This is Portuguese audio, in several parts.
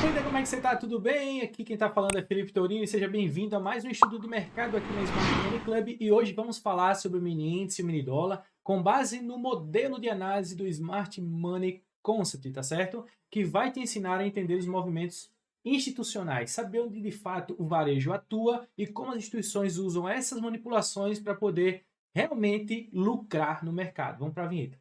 Aprenda como é que você tá, tudo bem? Aqui quem tá falando é Felipe Tourinho e seja bem-vindo a mais um estudo de mercado aqui no Smart Money Club e hoje vamos falar sobre o mini índice e o mini dólar com base no modelo de análise do Smart Money Concept, tá certo? Que vai te ensinar a entender os movimentos institucionais, saber onde de fato o varejo atua e como as instituições usam essas manipulações para poder realmente lucrar no mercado. Vamos para a vinheta.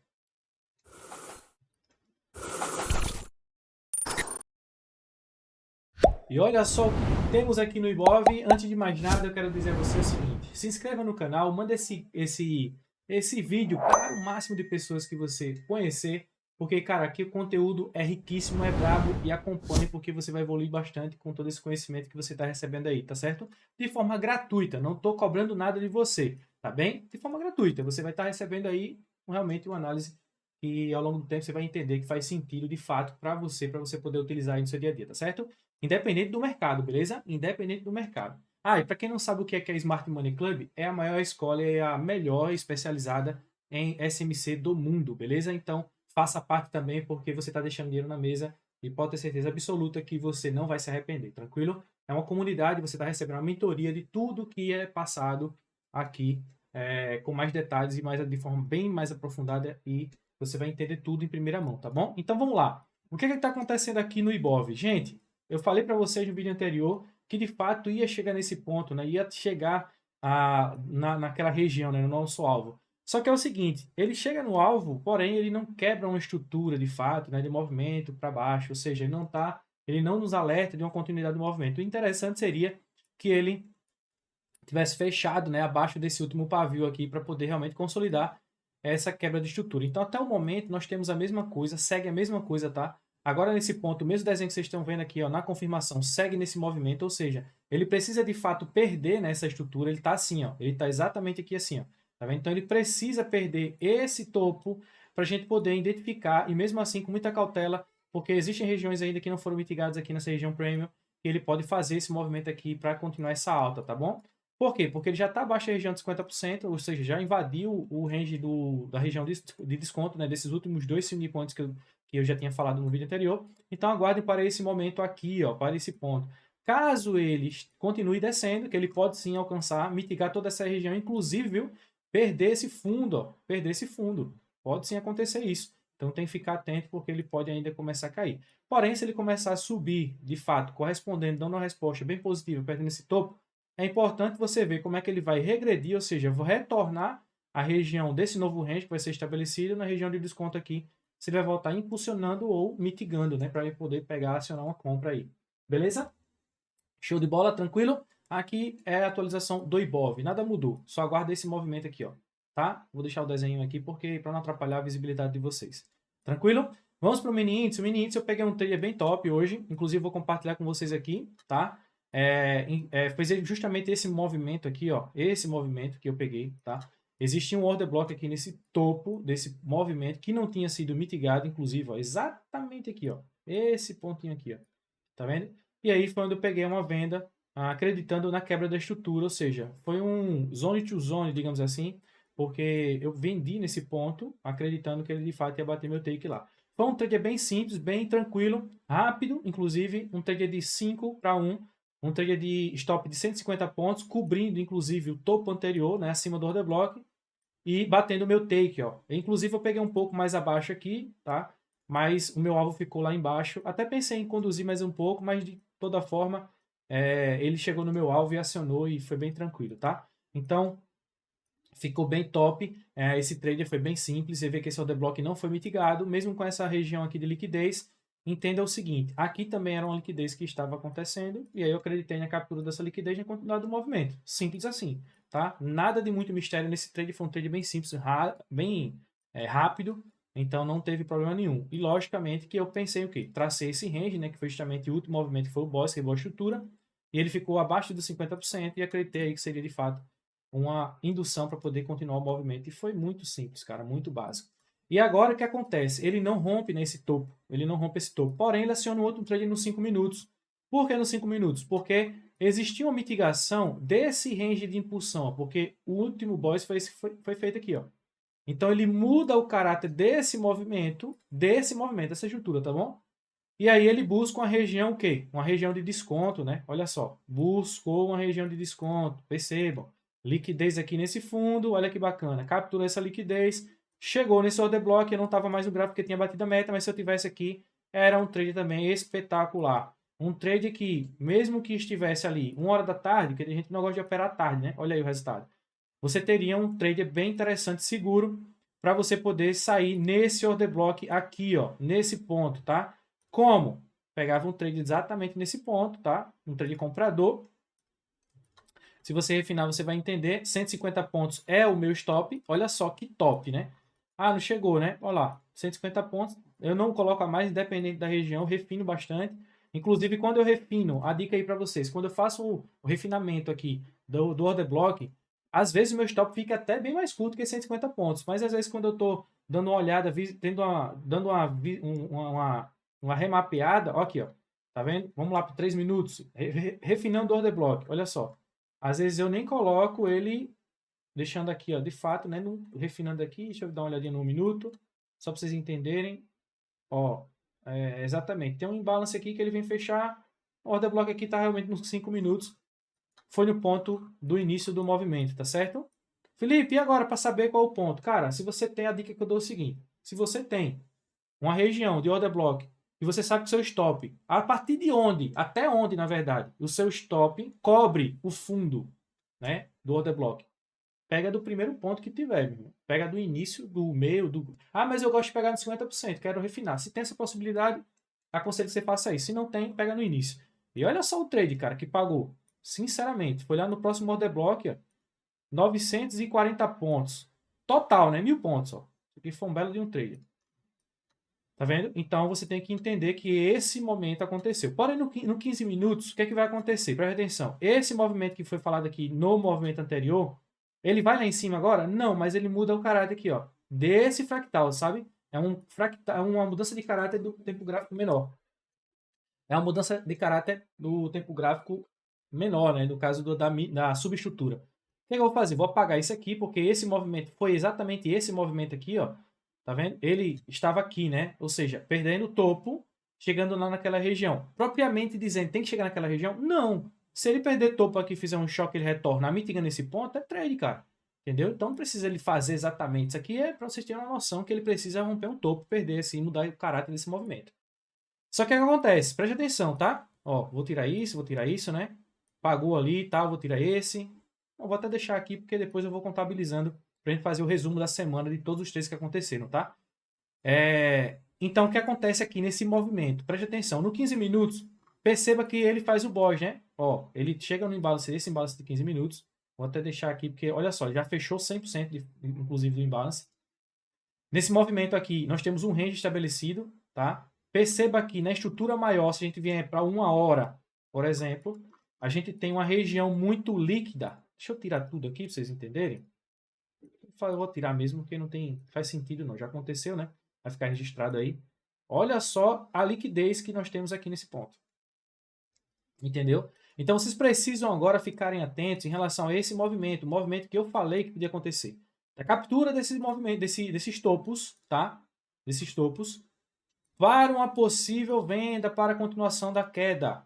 E olha só o que temos aqui no Ibov. Antes de mais nada, eu quero dizer a você o seguinte. Se inscreva no canal, manda esse vídeo para o máximo de pessoas que você conhecer. Porque, cara, aqui o conteúdo é riquíssimo, é brabo e acompanhe porque você vai evoluir bastante com todo esse conhecimento que você está recebendo aí, tá certo? De forma gratuita, não estou cobrando nada de você, tá bem? De forma gratuita, você vai estar recebendo aí realmente uma análise que ao longo do tempo você vai entender que faz sentido de fato para você poder utilizar aí no seu dia a dia, tá certo? Independente do mercado, beleza? Independente do mercado. Ah, e para quem não sabe o que é Smart Money Club, é a maior escola e a melhor especializada em SMC do mundo, beleza? Então, faça parte também porque você está deixando dinheiro na mesa e pode ter certeza absoluta que você não vai se arrepender, tranquilo? É uma comunidade, você está recebendo uma mentoria de tudo que é passado aqui, com mais detalhes e mais de forma bem mais aprofundada e você vai entender tudo em primeira mão, tá bom? Então vamos lá. O que está acontecendo aqui no Ibov? Gente, eu falei para vocês no vídeo anterior que de fato ia chegar nesse ponto, né? Ia chegar naquela região, né? No nosso alvo. Só que é o seguinte, ele chega no alvo, porém ele não quebra uma estrutura de fato, né? De movimento para baixo, ou seja, ele não nos alerta de uma continuidade do movimento. O interessante seria que ele tivesse fechado, né? Abaixo desse último pavio aqui para poder realmente consolidar essa quebra de estrutura. Então, até o momento, nós temos a mesma coisa, segue a mesma coisa, tá? Agora, nesse ponto, o mesmo desenho que vocês estão vendo aqui, ó, na confirmação, segue nesse movimento, ou seja, ele precisa de fato perder nessa estrutura, ele está assim, ó, ele está exatamente aqui assim, ó, tá vendo? Então, ele precisa perder esse topo para a gente poder identificar, e mesmo assim, com muita cautela, porque existem regiões ainda que não foram mitigadas aqui nessa região premium, e ele pode fazer esse movimento aqui para continuar essa alta, tá bom? Por quê? Porque ele já está abaixo da região de 50%, ou seja, já invadiu o range da região de desconto, né, desses últimos dois swing points que eu já tinha falado no vídeo anterior. Então aguardem para esse momento aqui, ó, para esse ponto. Caso ele continue descendo, que ele pode sim alcançar, mitigar toda essa região, inclusive, viu, perder esse fundo, ó, perder esse fundo. Pode sim acontecer isso. Então tem que ficar atento porque ele pode ainda começar a cair. Porém, se ele começar a subir, de fato, correspondendo, dando uma resposta bem positiva, perdendo esse topo, é importante você ver como é que ele vai regredir, ou seja, vou retornar à região desse novo range que vai ser estabelecido na região de desconto aqui. Se ele vai voltar impulsionando ou mitigando, né? Para ele poder pegar, acionar uma compra aí. Beleza? Show de bola, tranquilo? Aqui é a atualização do Ibov. Nada mudou. Só aguarda esse movimento aqui, ó. Tá? Vou deixar o desenho aqui porque para não atrapalhar a visibilidade de vocês. Tranquilo? Vamos para o mini índice. O mini índice eu peguei um trader bem top hoje. Inclusive vou compartilhar com vocês aqui, tá? Foi justamente esse movimento aqui, ó, esse movimento que eu peguei, tá? Existia um order block aqui nesse topo desse movimento que não tinha sido mitigado, inclusive, ó, exatamente aqui, ó, esse pontinho aqui, ó, tá vendo? E aí foi onde eu peguei uma venda, acreditando na quebra da estrutura, ou seja, foi um zone to zone, digamos assim, porque eu vendi nesse ponto, acreditando que ele de fato ia bater meu take lá. Foi um trader bem simples, bem tranquilo, rápido, inclusive um trader de 5 para 1, um trade de stop de 150 pontos, cobrindo inclusive o topo anterior, né, acima do order block, e batendo o meu take, ó. Inclusive eu peguei um pouco mais abaixo aqui, tá? Mas o meu alvo ficou lá embaixo. Até pensei em conduzir mais um pouco, mas de toda forma ele chegou no meu alvo e acionou e foi bem tranquilo, tá? Então ficou bem top. Esse trader foi bem simples. Você vê que esse order block não foi mitigado, mesmo com essa região aqui de liquidez. Entenda o seguinte, aqui também era uma liquidez que estava acontecendo, e aí eu acreditei na captura dessa liquidez e na continuidade do movimento. Simples assim, tá? Nada de muito mistério nesse trade, foi um trade bem simples, bem rápido, então não teve problema nenhum. E logicamente que eu pensei o quê? Tracei esse range, né, que foi justamente o último movimento, que foi o boss, que é a estrutura, e ele ficou abaixo dos 50%, e acreditei aí que seria de fato uma indução para poder continuar o movimento. E foi muito simples, cara, muito básico. E agora o que acontece? Ele não rompe nesse topo. Ele não rompe esse topo. Porém, ele aciona um outro trade nos 5 minutos. Por que nos 5 minutos? Porque existia uma mitigação desse range de impulsão. Porque o último boss foi feito aqui, ó. Então ele muda o caráter desse movimento, dessa estrutura, tá bom? E aí ele busca uma região o quê? Uma região de desconto, né? Olha só, buscou uma região de desconto, percebam. Liquidez aqui nesse fundo, olha que bacana. Capturou essa liquidez, chegou nesse order block, eu não estava mais no gráfico porque tinha batido a meta, mas se eu tivesse aqui, era um trade também espetacular. Um trade que, mesmo que estivesse ali 1 hora da tarde, que a gente não gosta de operar à tarde, né? Olha aí o resultado. Você teria um trade bem interessante, seguro, para você poder sair nesse order block aqui, ó, nesse ponto, tá? Como? Pegava um trade exatamente nesse ponto, tá? Um trade comprador. Se você refinar, você vai entender. 150 pontos é o meu stop. Olha só que top, né? Ah, não chegou, né? Olha lá, 150 pontos. Eu não coloco a mais, independente da região, refino bastante. Inclusive, quando eu refino, a dica aí para vocês, quando eu faço o refinamento aqui do order block, às vezes o meu stop fica até bem mais curto que 150 pontos. Mas às vezes, quando eu estou dando uma olhada, dando uma remapeada, ó aqui, ó. Tá vendo? Vamos lá para 3 minutos. Refinando o order block. Olha só. Às vezes eu nem coloco ele deixando aqui, ó, de fato, né, refinando aqui. Deixa eu dar uma olhadinha no minuto, só para vocês entenderem. Ó, exatamente. Tem um imbalance aqui que ele vem fechar. O order block aqui está realmente nos 5 minutos. Foi no ponto do início do movimento, tá certo? Felipe, e agora para saber qual é o ponto? Cara, se você tem a dica que eu dou é o seguinte. Se você tem uma região de order block e você sabe que o seu stop, a partir de onde, até onde, na verdade, o seu stop cobre o fundo, né, do order block. Pega do primeiro ponto que tiver, meu irmão. Pega do início, do meio, do... Ah, mas eu gosto de pegar no 50%, quero refinar. Se tem essa possibilidade, aconselho que você faça isso. Se não tem, pega no início. E olha só o trade, cara, que pagou. Sinceramente, foi lá no próximo order block, ó, 940 pontos. Total, né? 1000 pontos, ó. Isso aqui foi um belo de um trade. Tá vendo? Então você tem que entender que esse momento aconteceu. Porém, no 15 minutos, o que é que vai acontecer? Presta atenção. Esse movimento que foi falado aqui no movimento anterior, ele vai lá em cima agora? Não, mas ele muda o caráter aqui, ó. Desse fractal, sabe? É uma mudança de caráter do tempo gráfico menor. É uma mudança de caráter do tempo gráfico menor, né? No caso da subestrutura. O que eu vou fazer? Vou apagar isso aqui, porque esse movimento foi exatamente esse movimento aqui, ó. Tá vendo? Ele estava aqui, né? Ou seja, perdendo o topo, chegando lá naquela região. Propriamente dizendo, tem que chegar naquela região? Não. Se ele perder topo aqui e fizer um choque, ele retorna, mitiga nesse ponto, é trade, cara. Entendeu? Então não precisa ele fazer exatamente isso aqui, é para vocês terem uma noção que ele precisa romper um topo, perder assim, mudar o caráter desse movimento. Só que o que acontece? Preste atenção, tá? Ó, vou tirar isso, né? Pagou ali e tal, vou tirar esse. Eu vou até deixar aqui, porque depois eu vou contabilizando pra gente fazer o resumo da semana de todos os três que aconteceram, tá? Então, o que acontece aqui nesse movimento? Preste atenção. No 15 minutos, perceba que ele faz o BOS, né? Ó, ele chega no imbalance, esse imbalance de 15 minutos. Vou até deixar aqui, porque, olha só, ele já fechou 100%, inclusive, do imbalance. Nesse movimento aqui, nós temos um range estabelecido, tá? Perceba que na estrutura maior, se a gente vier para 1 hora, por exemplo, a gente tem uma região muito líquida. Deixa eu tirar tudo aqui para vocês entenderem. Eu vou tirar mesmo, porque não faz sentido não. Já aconteceu, né? Vai ficar registrado aí. Olha só a liquidez que nós temos aqui nesse ponto. Entendeu? Então vocês precisam agora ficarem atentos em relação a esse movimento, o movimento que eu falei que podia acontecer. A captura desses movimentos, desses topos, tá? Desses topos, para uma possível venda para a continuação da queda.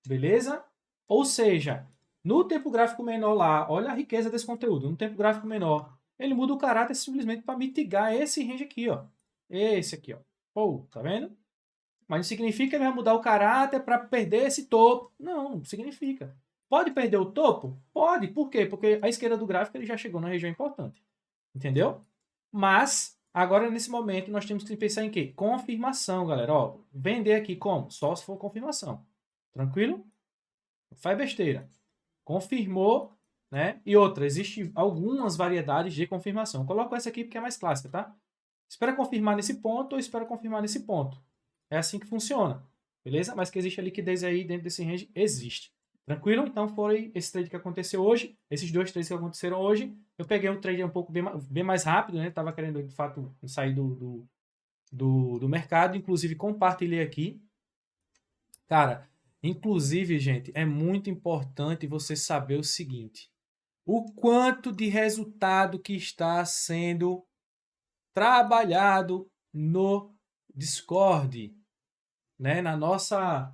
Beleza? Ou seja, no tempo gráfico menor lá, olha a riqueza desse conteúdo. No tempo gráfico menor, ele muda o caráter simplesmente para mitigar esse range aqui, ó. Esse aqui, ó. Pô, tá vendo? Mas não significa que ele vai mudar o caráter para perder esse topo. Não significa. Pode perder o topo? Pode. Por quê? Porque a esquerda do gráfico ele já chegou na região importante. Entendeu? Mas, agora nesse momento, nós temos que pensar em quê? Confirmação, galera. Ó, vender aqui como? Só se for confirmação. Tranquilo? Não faz besteira. Confirmou, né? E outra, existem algumas variedades de confirmação. Eu coloco essa aqui porque é mais clássica, tá? Espera confirmar nesse ponto ou espera confirmar nesse ponto. É assim que funciona, beleza? Mas que existe a liquidez aí dentro desse range, existe. Tranquilo? Então foi esse trade que aconteceu hoje, esses dois trades que aconteceram hoje. Eu peguei um trade um pouco bem mais rápido, né? Tava querendo, de fato, sair do mercado, inclusive compartilhei aqui. Cara, inclusive, gente, é muito importante você saber o seguinte. O quanto de resultado que está sendo trabalhado no Discord. né, na nossa...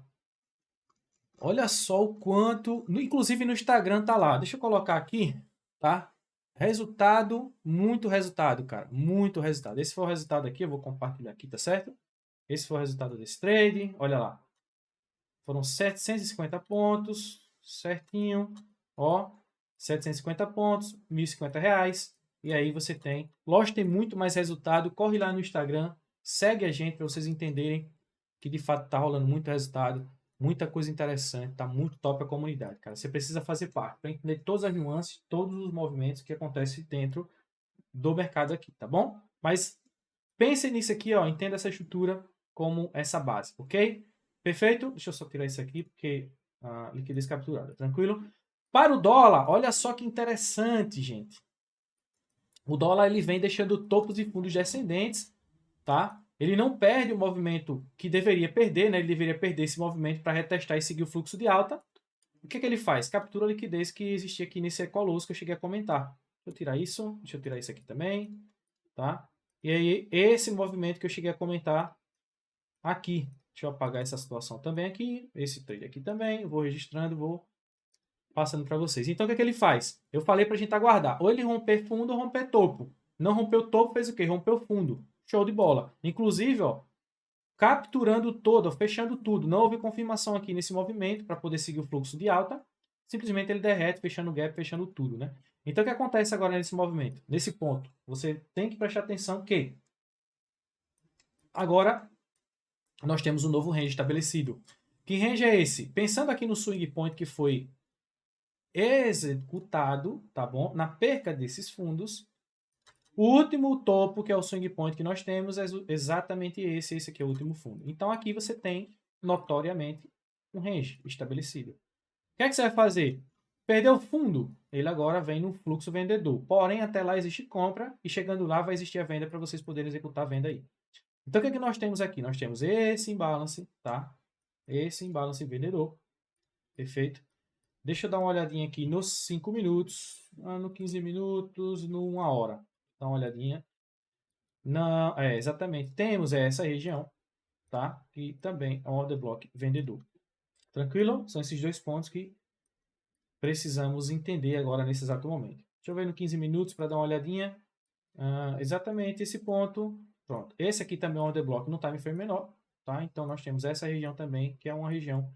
Olha só o quanto... Inclusive no Instagram tá lá. Deixa eu colocar aqui, tá? Resultado, muito resultado, cara. Muito resultado. Esse foi o resultado aqui, eu vou compartilhar aqui, tá certo? Esse foi o resultado desse trade. Olha lá. Foram 750 pontos, certinho. Ó, 750 pontos, R$ 1.050. E aí você tem... Lógico, tem muito mais resultado. Corre lá no Instagram, segue a gente para vocês entenderem que de fato tá rolando muito resultado. Muita coisa interessante, tá muito top a comunidade, cara. Você precisa fazer parte para entender todas as nuances, todos os movimentos que acontecem dentro do mercado aqui, tá bom? Mas pense nisso aqui, ó, entenda essa estrutura como essa base, ok? Perfeito? Deixa eu só tirar isso aqui, porque a liquidez capturada, tranquilo? Para o dólar, olha só que interessante, gente. O dólar ele vem deixando topos e fundos descendentes, tá? Ele não perde o movimento que deveria perder, né? Ele deveria perder esse movimento para retestar e seguir o fluxo de alta. O que ele faz? Captura a liquidez que existia aqui nesse Ecolosso que eu cheguei a comentar. Deixa eu tirar isso. Deixa eu tirar isso aqui também. Tá? E aí, esse movimento que eu cheguei a comentar aqui. Deixa eu apagar essa situação também aqui. Esse trade aqui também. Eu vou registrando, vou passando para vocês. Então, o que ele faz? Eu falei para a gente aguardar. Ou ele romper fundo ou romper topo. Não rompeu topo, fez o quê? Rompeu fundo. Show de bola. Inclusive, ó, capturando todo, fechando tudo. Não houve confirmação aqui nesse movimento para poder seguir o fluxo de alta. Simplesmente ele derrete, fechando o gap, fechando tudo, né? Então, o que acontece agora nesse movimento? Nesse ponto, você tem que prestar atenção que agora nós temos um novo range estabelecido. Que range é esse? Pensando aqui no swing point que foi executado, tá bom? Na perca desses fundos, o último topo, que é o swing point que nós temos, é exatamente esse aqui é o último fundo. Então, aqui você tem, notoriamente, um range estabelecido. O que é que você vai fazer? Perdeu o fundo, ele agora vem no fluxo vendedor. Porém, até lá existe compra e chegando lá vai existir a venda para vocês poderem executar a venda aí. Então, o que é que nós temos aqui? Nós temos esse imbalance, tá? Esse imbalance vendedor. Perfeito? Deixa eu dar uma olhadinha aqui nos 5 minutos, no 15 minutos, no 1 hora. Dá uma olhadinha. Não, exatamente. Temos essa região, tá? E também a order block vendedor. Tranquilo? São esses dois pontos que precisamos entender agora nesse exato momento. Deixa eu ver no 15 minutos para dar uma olhadinha. Exatamente esse ponto. Pronto. Esse aqui também é um order block no time frame menor, tá? Então nós temos essa região também, que é uma região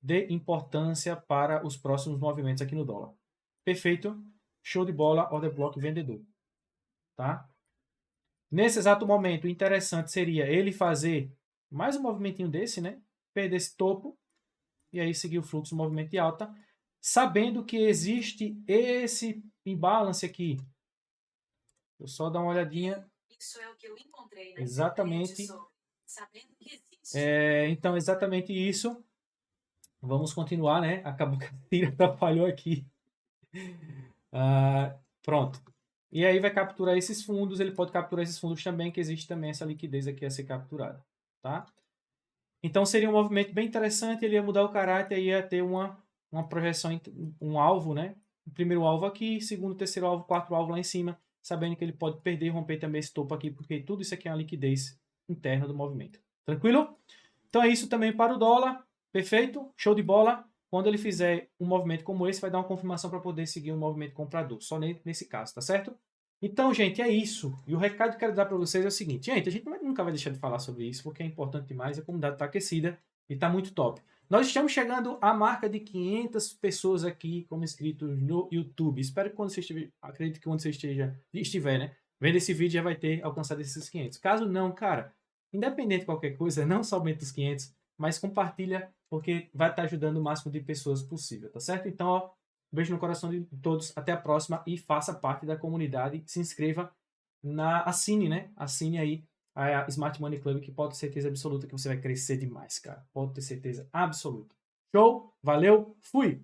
de importância para os próximos movimentos aqui no dólar. Perfeito? Show de bola, order block vendedor, tá? Nesse exato momento, o interessante seria ele fazer mais um movimentinho desse, né? Perder esse topo e aí seguir o fluxo, movimento de alta, sabendo que existe esse imbalance aqui. Eu só dar uma olhadinha. Isso é o que eu encontrei na exatamente. Sabendo que existe. Então, exatamente isso. Vamos continuar, né? Acabou que a tira atrapalhou aqui. Pronto. E aí vai capturar esses fundos. Ele pode capturar esses fundos também, que existe também essa liquidez aqui a ser capturada, tá? Então seria um movimento bem interessante. Ele ia mudar o caráter e ia ter uma projeção, um alvo, né? O primeiro alvo aqui, segundo, terceiro alvo, quarto alvo lá em cima, sabendo que ele pode perder e romper também esse topo aqui, porque tudo isso aqui é uma liquidez interna do movimento. Tranquilo? Então é isso também para o dólar. Perfeito? Show de bola. Quando ele fizer um movimento como esse, vai dar uma confirmação para poder seguir um movimento comprador. Só nesse caso, tá certo? Então, gente, é isso. E o recado que eu quero dar para vocês é o seguinte. Gente, a gente nunca vai deixar de falar sobre isso, porque é importante demais. A comunidade está aquecida e está muito top. Nós estamos chegando à marca de 500 pessoas aqui como inscritos no YouTube. Espero que quando você estiver, acredito que quando você estiver, né, vendo esse vídeo já vai ter alcançado esses 500. Caso não, cara, independente de qualquer coisa, não somente os 500, mas compartilha, porque vai estar ajudando o máximo de pessoas possível, tá certo? Então, ó, beijo no coração de todos, até a próxima e faça parte da comunidade, se inscreva, assine, né? Assine aí a Smart Money Club, que pode ter certeza absoluta que você vai crescer demais, cara. Pode ter certeza absoluta. Show? Valeu? Fui!